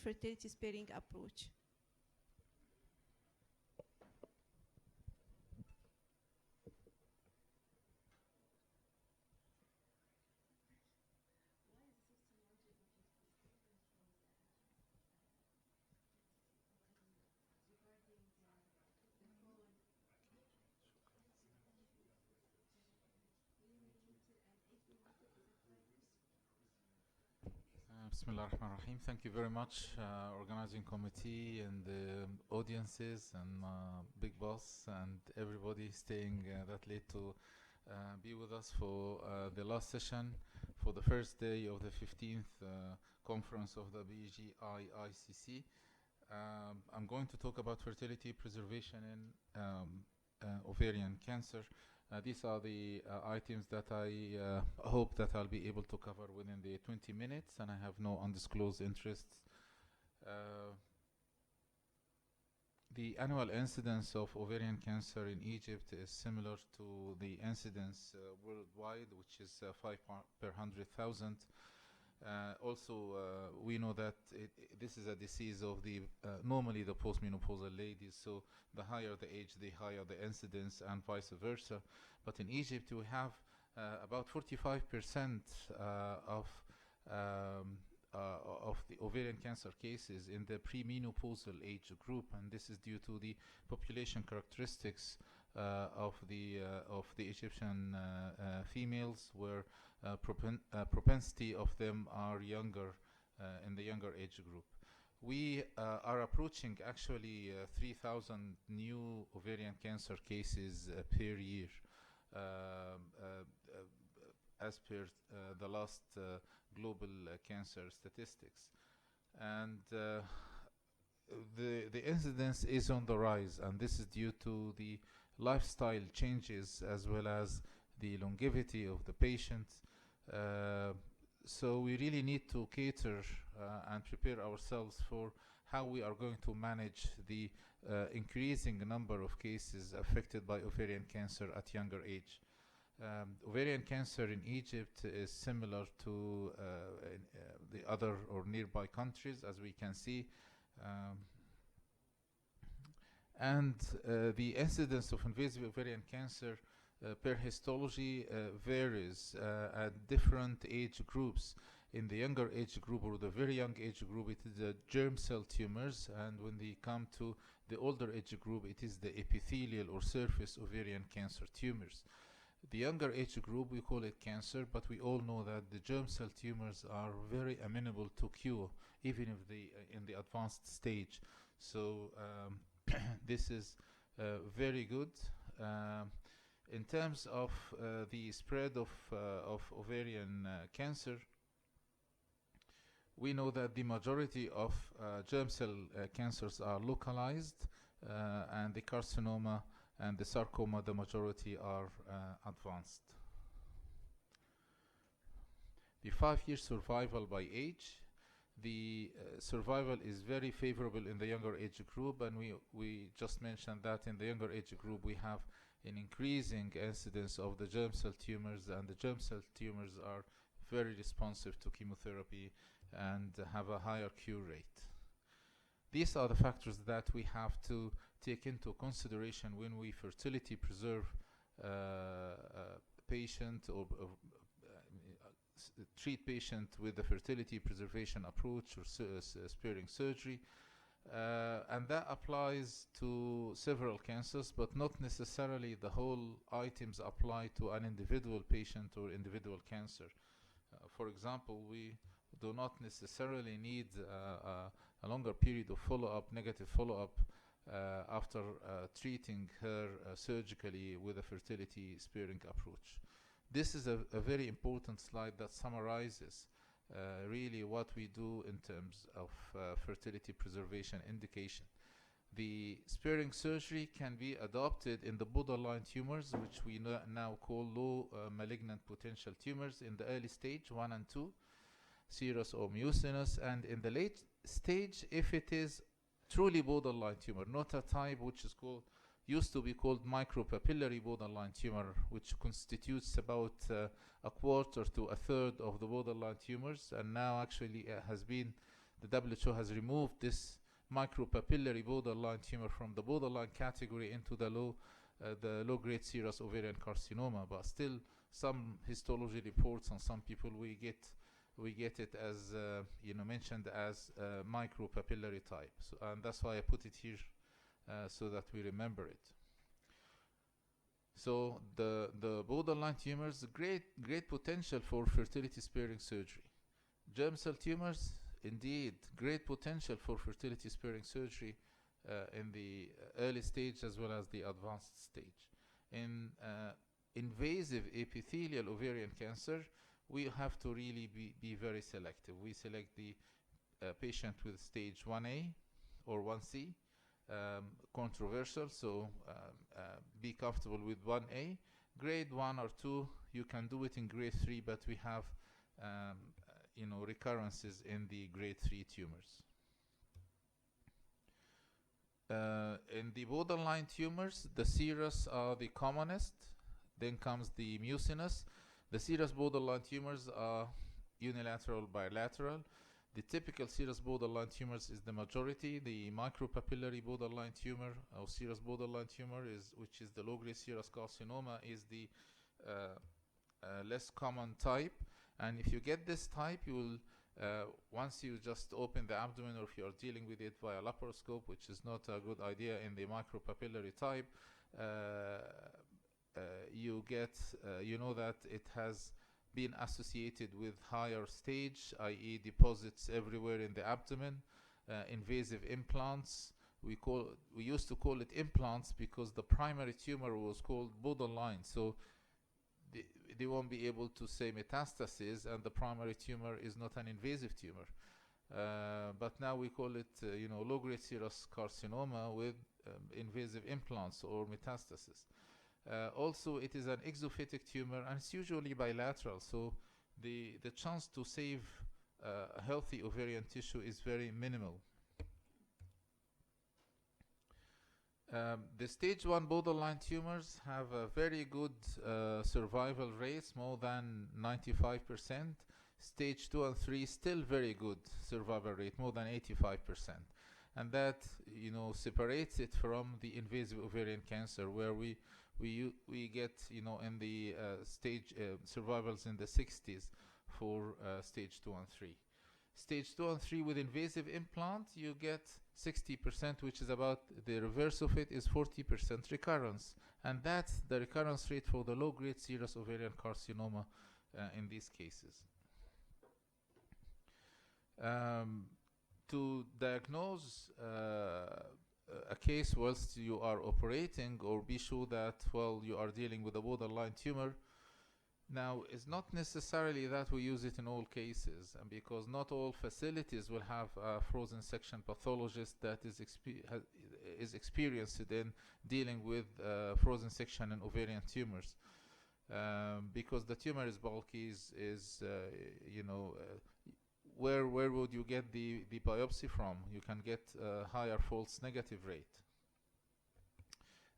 fertility sparing approach. Bismillah ar-Rahman ar-Rahim. Thank you very much, organizing committee and the audiences and big boss and everybody staying that late to be with us for the last session for the first day of the 15th conference of the BGIICC. I'm going to talk about fertility preservation in ovarian cancer. These are the items that I hope that I'll be able to cover within the 20 minutes, and I have no undisclosed interests. The annual incidence of ovarian cancer in Egypt is similar to the incidence worldwide, which is 5 per 100,000. Also, we know that this is a disease of the normally the postmenopausal ladies, so the higher the age, the higher the incidence, and vice versa. But in Egypt, we have about 45% of the ovarian cancer cases in the premenopausal age group, and this is due to the population characteristics of the Egyptian females, where propensity of them are younger in the younger age group. We are approaching actually 3,000 new ovarian cancer cases per year, as per the last global cancer statistics, and the incidence is on the rise, and this is due to the lifestyle changes as well as the longevity of the patient. So we really need to cater and prepare ourselves for how we are going to manage the increasing number of cases affected by ovarian cancer at younger age. Ovarian cancer in Egypt is similar to the other or nearby countries, as we can see. And the incidence of invasive ovarian cancer per histology varies at different age groups. In the younger age group or the very young age group, it is the germ cell tumors, and when they come to the older age group, it is the epithelial or surface ovarian cancer tumors. The younger age group, we call it cancer, but we all know that the germ cell tumors are very amenable to cure, even if they in the advanced stage. So this is very good. In terms of the spread of ovarian cancer, we know that the majority of germ cell cancers are localized, and the carcinoma and the sarcoma, the majority are advanced. The 5-year survival by age, the survival is very favorable in the younger age group, and we just mentioned that in the younger age group we have an increasing incidence of the germ cell tumors, and the germ cell tumors are very responsive to chemotherapy and have a higher cure rate. These are the factors that we have to take into consideration when we fertility preserve patient or treat patient with the fertility preservation approach or sparing surgery. And that applies to several cancers, but not necessarily the whole items apply to an individual patient or individual cancer. For example, we do not necessarily need a longer period of follow-up, negative follow-up, after treating her surgically with a fertility sparing approach. This is a very important slide that summarizes really what we do in terms of fertility preservation indication. The sparing surgery can be adopted in the borderline tumors, which we now call low malignant potential tumors, in the early stage 1 and 2, serous or mucinous, and in the late stage if it is truly borderline tumor, not a type which is used to be called micropapillary borderline tumor, which constitutes about a quarter to a third of the borderline tumors, and now actually has been the WHO has removed this micropapillary borderline tumor from the borderline category into the low-grade serous ovarian carcinoma, but still some histology reports on some people we get it as mentioned as micropapillary type. So, and that's why I put it here so that we remember it. So the borderline tumors, great potential for fertility sparing surgery. Germ cell tumors, indeed, great potential for fertility sparing surgery in the early stage as well as the advanced stage. In invasive epithelial ovarian cancer, we have to really be very selective. We select the patient with stage 1A or 1C, controversial, so be comfortable with 1A. Grade 1 or 2, you can do it in grade 3, but we have recurrences in the grade 3 tumors. In the borderline tumors, the serous are the commonest, then comes the mucinous. The serous borderline tumors are unilateral, bilateral. The typical serous borderline tumors is the majority. The micropapillary borderline tumor or serous borderline tumor, which is the low-grade serous carcinoma, is the less common type. And if you get this type, you will once you just open the abdomen, or if you are dealing with it via laparoscope, which is not a good idea in the micropapillary type, you get that it has been associated with higher stage, i.e. deposits everywhere in the abdomen, invasive implants. We used to call it implants because the primary tumor was called borderline, so they won't be able to say metastasis, and the primary tumor is not an invasive tumor. But now we call it low-grade serous carcinoma with invasive implants or metastasis. Also, it is an exophytic tumor, and it's usually bilateral, so the chance to save a healthy ovarian tissue is very minimal. The stage 1 borderline tumors have a very good survival rates, more than 95%. Stage 2 and 3 still very good survival rate, more than 85%. And that separates it from the invasive ovarian cancer, where we get in the stage survivals in the 60s for stage 2 and 3. Stage 2 and 3 with invasive implant, you get 60%, which is about the reverse of it, is 40% recurrence. And that's the recurrence rate for the low-grade serous ovarian carcinoma in these cases. To diagnose a case whilst you are operating, or be sure that you are dealing with a borderline tumor, now it's not necessarily that we use it in all cases, and because not all facilities will have a frozen section pathologist that is experienced in dealing with frozen section and ovarian tumors, because the tumor is bulky, where would you get the biopsy from? You can get a higher false negative rate,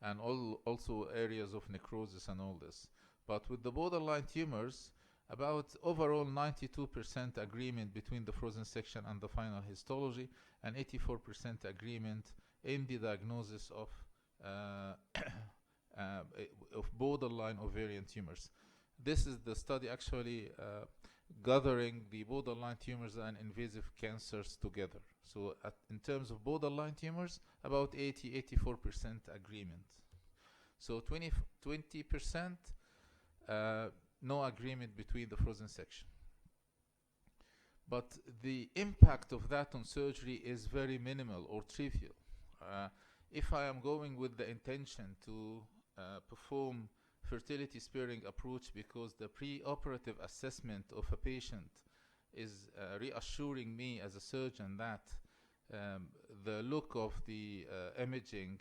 and also areas of necrosis and all this. But with the borderline tumors, about overall 92% agreement between the frozen section and the final histology, and 84% agreement in the diagnosis of borderline ovarian tumors. This is the study actually gathering the borderline tumors and invasive cancers together. So in terms of borderline tumors, about 84% agreement. So 20% no agreement between the frozen section. But the impact of that on surgery is very minimal or trivial. If I am going with the intention to perform fertility sparing approach because the pre-operative assessment of a patient is reassuring me as a surgeon that the look of the imaging,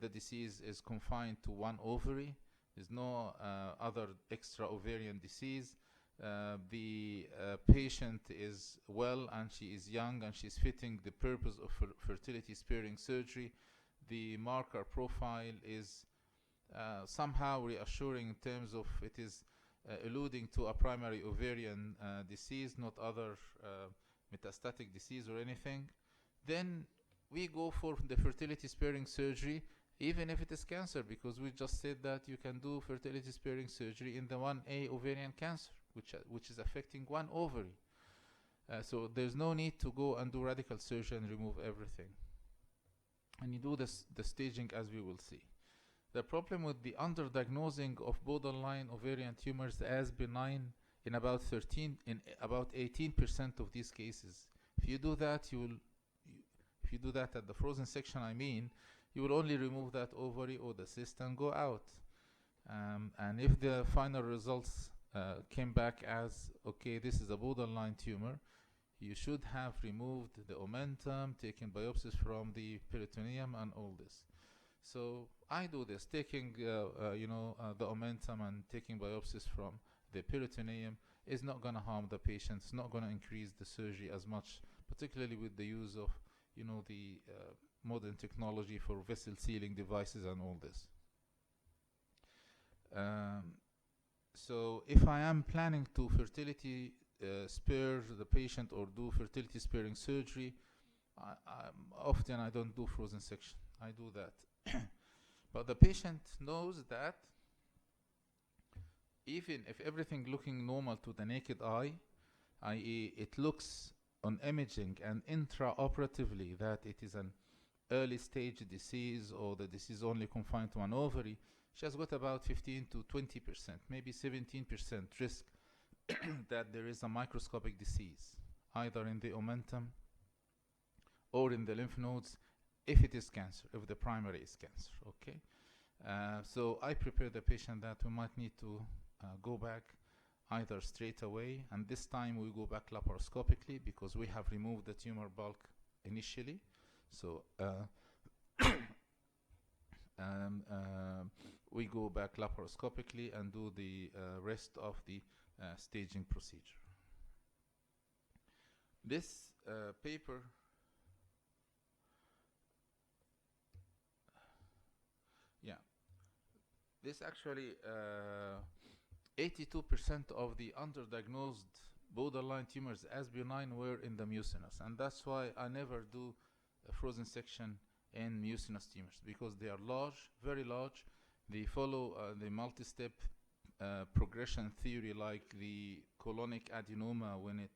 the disease is confined to one ovary, there's no other extra ovarian disease, the patient is well and she is young and she's fitting the purpose of fertility sparing surgery, the marker profile is somehow reassuring in terms of it is alluding to a primary ovarian disease, not other metastatic disease or anything, then we go for the fertility sparing surgery, even if it is cancer, because we just said that you can do fertility sparing surgery in the 1A ovarian cancer, which is affecting one ovary. So there's no need to go and do radical surgery and remove everything. And you do the staging as we will see. The problem with the underdiagnosing of borderline ovarian tumors as benign in about 18% of these cases. If you do that, if you do that at the frozen section, you will only remove that ovary or the cyst and go out. And if the final results came back as, okay, this is a borderline tumor, you should have removed the omentum, taken biopsies from the peritoneum and all this. So I do this, taking the omentum and taking biopsies from the peritoneum is not going to harm the patient. It's not going to increase the surgery as much, particularly with the use of the modern technology for vessel sealing devices and all this. So if I am planning to fertility spare the patient or do fertility sparing surgery, often I don't do frozen section. I do that. But the patient knows that even if everything looking normal to the naked eye, i.e. it looks on imaging and intraoperatively that it is an early stage disease or the disease only confined to an ovary, she has got about 15 to 20%, maybe 17% risk that there is a microscopic disease, either in the omentum or in the lymph nodes, if it is cancer, if the primary is cancer, okay? So I prepare the patient that we might need to go back either straight away, and this time we go back laparoscopically because we have removed the tumor bulk initially. So we go back laparoscopically and do the rest of the staging procedure. This paper this actually 82% of the underdiagnosed borderline tumors as benign were in the mucinous, and that's why I never do a frozen section in mucinous tumors, because they are large, very large. They follow the multi-step progression theory, like the colonic adenoma when it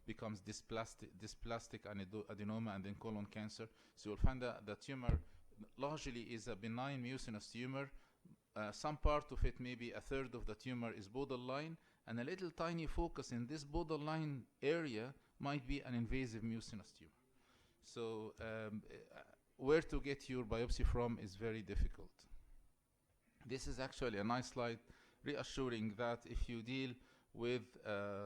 becomes dysplastic adenoma and then colon cancer. So you'll find that the tumor largely is a benign mucinous tumor. Some part of it, maybe a third of the tumor, is borderline, and a little tiny focus in this borderline area might be an invasive mucinous tumor. So where to get your biopsy from is very difficult. This is actually a nice slide reassuring that if you deal with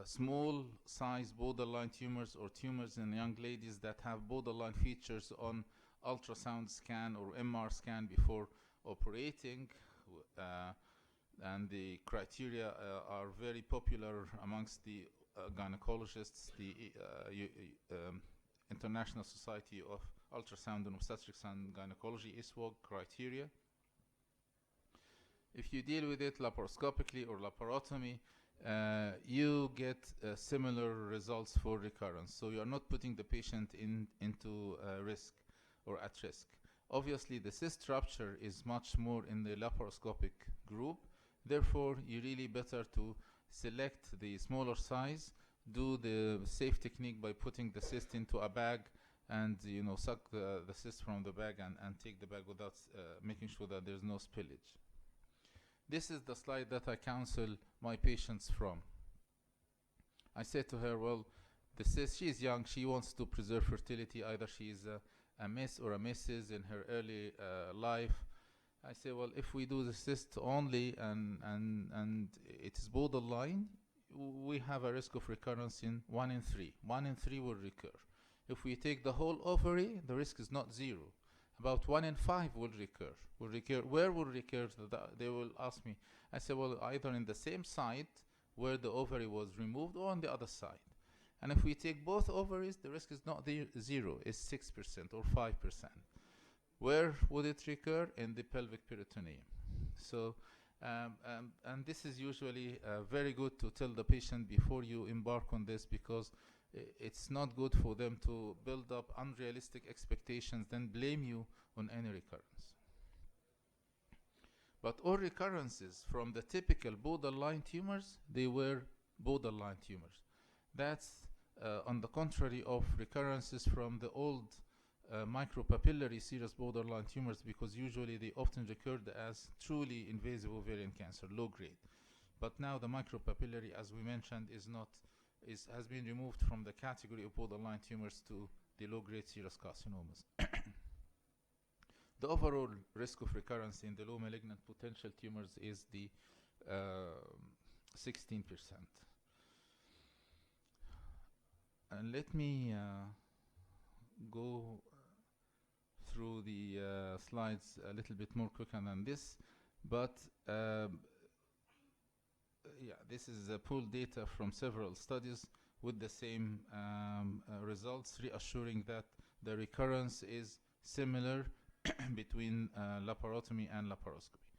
small size borderline tumors or tumors in young ladies that have borderline features on ultrasound scan or MR scan before operating, and the criteria are very popular amongst the gynecologists, the International Society of Ultrasound and Obstetrics and Gynecology, ISWOG criteria. If you deal with it laparoscopically or laparotomy, you get similar results for recurrence. So you are not putting the patient into risk or at risk. Obviously, the cyst rupture is much more in the laparoscopic group. Therefore, you really better to select the smaller size, do the safe technique by putting the cyst into a bag and suck the cyst from the bag and take the bag without making sure that there's no spillage. This is the slide that I counsel my patients from. I said to her, well, the cyst, she's young, she wants to preserve fertility, either she's a miss or a missus in her early life. I say, well, if we do the cyst only and it is borderline, we have a risk of recurrence in 1 in 3. 1 in 3 will recur. If we take the whole ovary, the risk is not 0. About 1 in 5 will recur. Where will recur? They will ask me. I say, well, either in the same site where the ovary was removed or on the other side. And if we take both ovaries, the risk is not 0, it's 6% or 5%. Where would it recur? In the pelvic peritoneum. So, and this is usually very good to tell the patient before you embark on this, because it's not good for them to build up unrealistic expectations, then blame you on any recurrence. But all recurrences from the typical borderline tumors, they were borderline tumors. That's on the contrary of recurrences from the old micropapillary serous borderline tumors, because usually they often recurred as truly invasive ovarian cancer, low grade. But now the micropapillary, as we mentioned, has been removed from the category of borderline tumors to the low grade serous carcinomas. The overall risk of recurrence in the low malignant potential tumors is the 16%. And let me go through the slides a little bit more quicker than this, but yeah, this is pooled data from several studies with the same results, reassuring that the recurrence is similar between laparotomy and laparoscopy.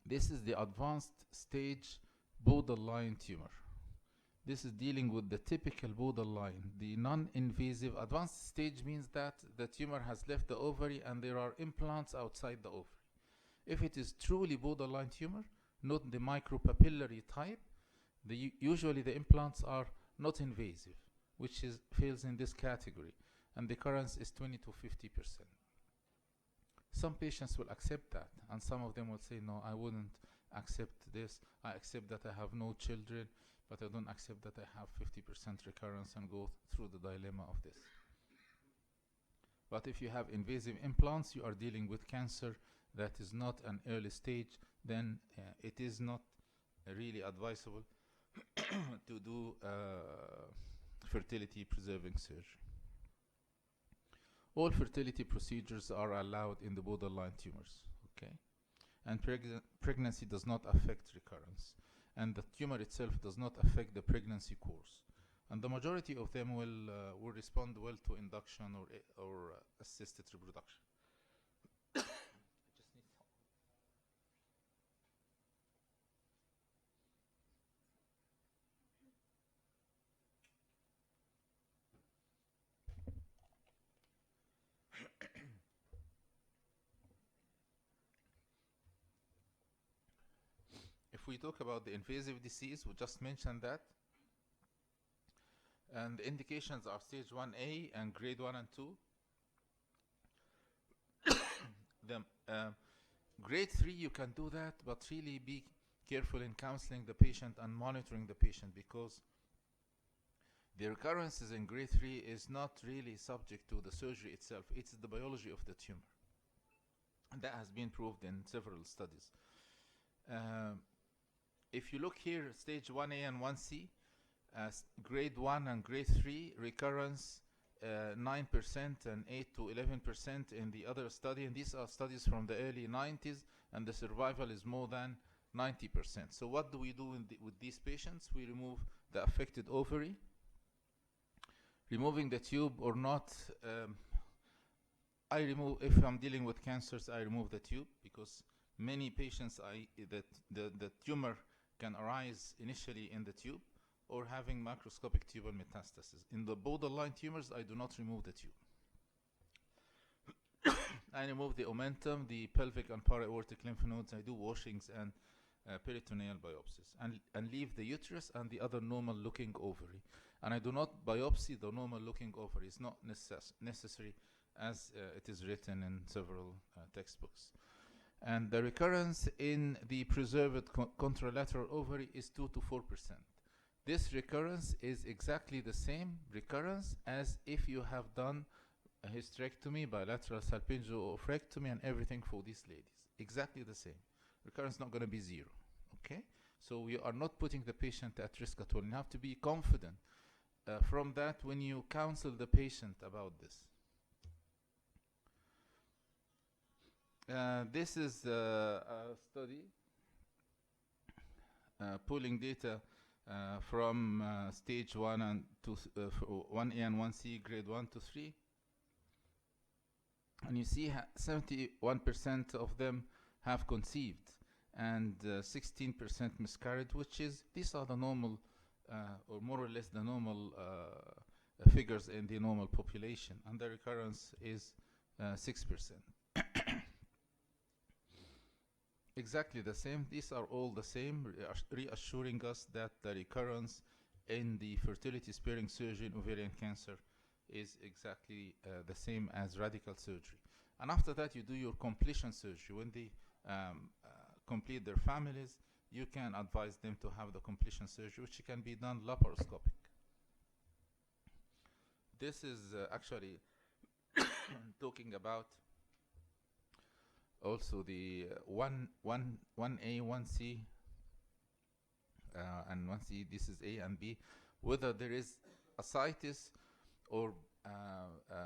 This is the advanced stage borderline tumor. This is dealing with the typical borderline. The non-invasive advanced stage means that the tumor has left the ovary and there are implants outside the ovary. If it is truly borderline tumor, not the micropapillary type, usually the implants are not invasive, which falls in this category, and the recurrence is 20 to 50%. Some patients will accept that, and some of them will say, no, I wouldn't accept this. I accept that I have no children, but I don't accept that I have 50% recurrence, and go through the dilemma of this. But if you have invasive implants, you are dealing with cancer that is not an early stage, then it is not really advisable to do fertility preserving surgery. All fertility procedures are allowed in the borderline tumors, okay? And pregnancy does not affect recurrence. And the tumor itself does not affect the pregnancy course. And the majority of them will respond well to induction or assisted reproduction. If we talk about the invasive disease, we just mentioned that. And the indications are stage 1A and grade 1 and 2. The grade 3, you can do that, but really be careful in counseling the patient and monitoring the patient, because the recurrences in grade 3 is not really subject to the surgery itself. It's the biology of the tumor. And that has been proved in several studies. If you look here, stage 1A and 1C, grade 1 and grade 3, recurrence 9% and 8 to 11% in the other study. And these are studies from the early 90s, and the survival is more than 90%. So what do we do with these patients? We remove the affected ovary. Removing the tube or not, if I'm dealing with cancers, I remove the tube, because many patients, the tumor can arise initially in the tube or having macroscopic tubal metastasis. In the borderline tumors, I do not remove the tube. I remove the omentum, the pelvic and para-aortic lymph nodes. I do washings and peritoneal biopsies, and leave the uterus and the other normal looking ovary. And I do not biopsy the normal looking ovary. It's not necessary, as it is written in several textbooks. And the recurrence in the preserved contralateral ovary is 2 to 4%. This recurrence is exactly the same recurrence as if you have done a hysterectomy, bilateral salpingo-oophorectomy, and everything for these ladies. Exactly the same. Recurrence not going to be zero. Okay? So we are not putting the patient at risk at all. You have to be confident from that when you counsel the patient about this. This is a study pulling data from stage 1 and 1A and 1C, grade 1 to 3. And you see 71% of them have conceived, and 16% miscarried, these are the normal or more or less the normal figures in the normal population, and the recurrence is 6%. Exactly the same. These are all the same, reassuring us that the recurrence in the fertility sparing surgery in ovarian cancer is exactly the same as radical surgery. And after that, you do your completion surgery. When they complete their families, you can advise them to have the completion surgery, which can be done laparoscopic. This is actually talking about also the 1A, 1C, and 1C, this is A and B, whether there is ascites or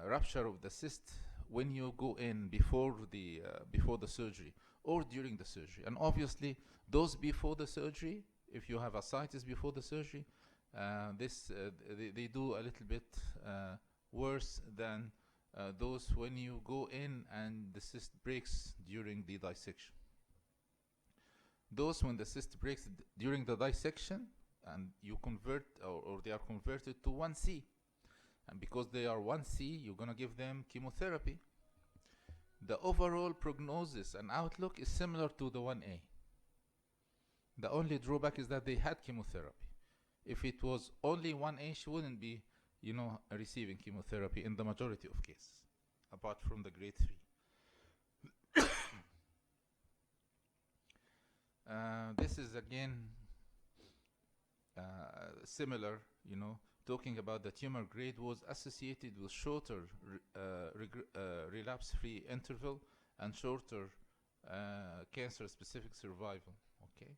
rupture of the cyst when you go in before the surgery or during the surgery. And obviously, those before the surgery, if you have ascites before the surgery, they do a little bit worse than those when you go in and the cyst breaks during the dissection. Those when the cyst breaks during the dissection and you convert or they are converted to 1C. And because they are 1C, you're going to give them chemotherapy. The overall prognosis and outlook is similar to the 1A. The only drawback is that they had chemotherapy. If it was only 1A, she wouldn't be, receiving chemotherapy in the majority of cases, apart from the grade 3. This is again similar, talking about the tumor grade was associated with shorter relapse-free interval and shorter cancer-specific survival. Okay,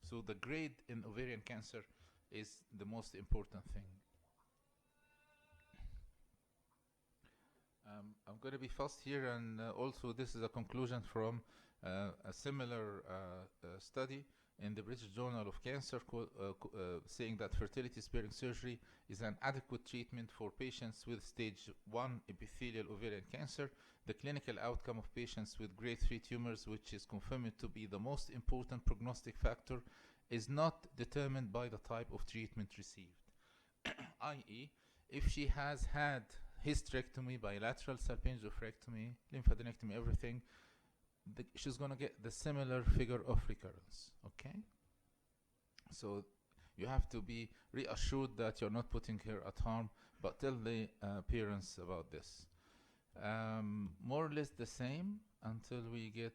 so the grade in ovarian cancer is the most important thing. I'm going to be fast here, and also this is a conclusion from a similar study in the British Journal of Cancer saying that fertility sparing surgery is an adequate treatment for patients with stage 1 epithelial ovarian cancer. The clinical outcome of patients with grade 3 tumors, which is confirmed to be the most important prognostic factor, is not determined by the type of treatment received. i.e., if she has had hysterectomy, bilateral salpingoophorectomy, lymphadenectomy, everything, she's going to get the similar figure of recurrence. Okay, so you have to be reassured that you're not putting her at harm, but tell the parents about this. More or less the same until we get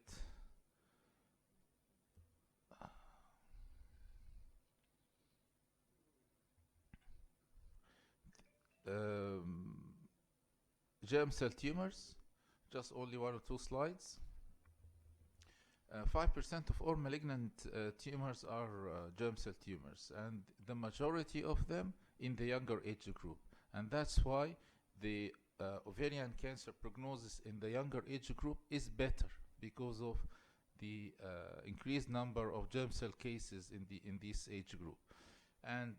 germ cell tumors. Just only 1 or 2 slides. 5% of all malignant tumors are germ cell tumors, and the majority of them in the younger age group. And that's why the ovarian cancer prognosis in the younger age group is better, because of the increased number of germ cell cases in this age group. And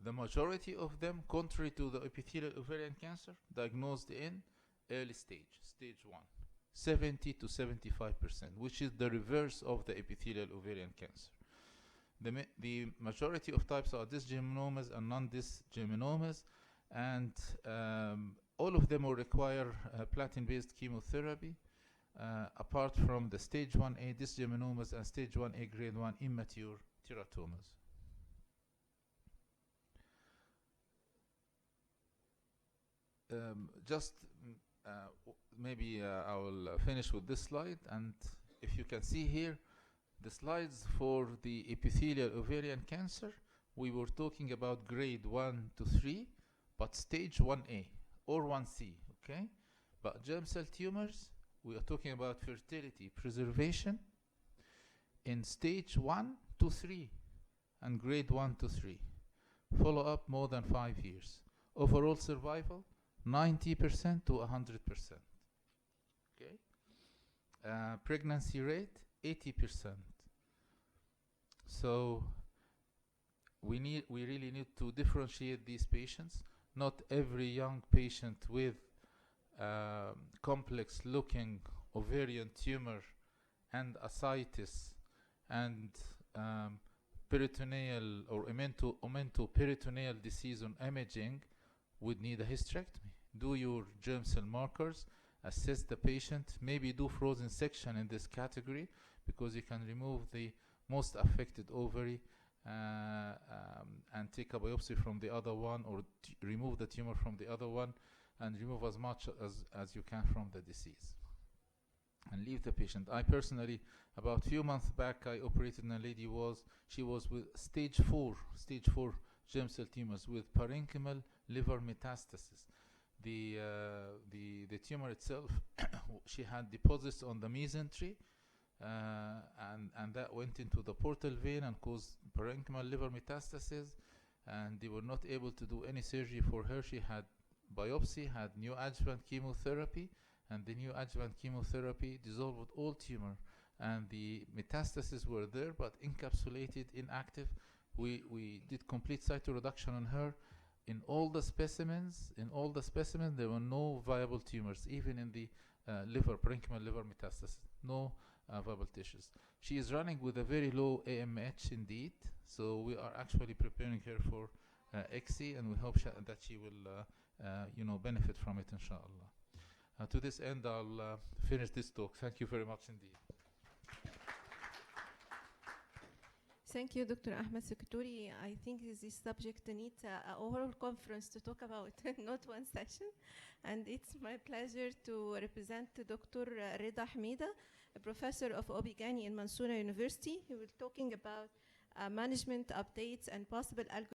the majority of them, contrary to the epithelial ovarian cancer, diagnosed in early stage 1. 70 to 75%, which is the reverse of the epithelial ovarian cancer. The majority of types are dysgeminomas and non-dysgeminomas, and all of them will require platinum-based chemotherapy, apart from the stage 1A dysgeminomas and stage 1A grade 1 immature teratomas. Maybe I will finish with this slide, and if you can see here, the slides for the epithelial ovarian cancer, we were talking about grade 1 to 3, but stage 1A or 1C, okay? But germ cell tumors, we are talking about fertility preservation in stage 1 to 3 and grade 1 to 3. Follow up more than 5 years. Overall survival, 90% to 100%. Okay. Pregnancy rate 80%. So we really need to differentiate these patients. Not every young patient with complex looking ovarian tumor and ascites and peritoneal or omentoperitoneal disease on imaging would need a hysterectomy. Do your germ cell markers, assess the patient, maybe do frozen section in this category because you can remove the most affected ovary and take a biopsy from the other one, or remove the tumor from the other one and remove as much as you can from the disease and leave the patient. I personally, about few months back, I operated on a lady. She was with stage 4 germ cell tumors with parenchymal liver metastasis. The tumor itself, she had deposits on the mesentery, and that went into the portal vein and caused parenchymal liver metastasis, and they were not able to do any surgery for her. She had biopsy, had neoadjuvant chemotherapy, and the neoadjuvant chemotherapy dissolved all tumor, and the metastases were there but encapsulated, inactive. We did complete cytoreduction on her. In all the specimens, there were no viable tumors, even in the liver, parenchymal liver metastasis, no viable tissues. She is running with a very low AMH indeed, so we are actually preparing her for XC, and we hope that she will benefit from it, inshallah. To this end, I'll finish this talk. Thank you very much indeed. Thank you, Dr. Ahmed Sekotory. I think this subject needs an overall conference to talk about, not one session. And it's my pleasure to represent Dr. Rida Hamida, a professor of OB-GYN in Mansoura University. He will be talking about management updates and possible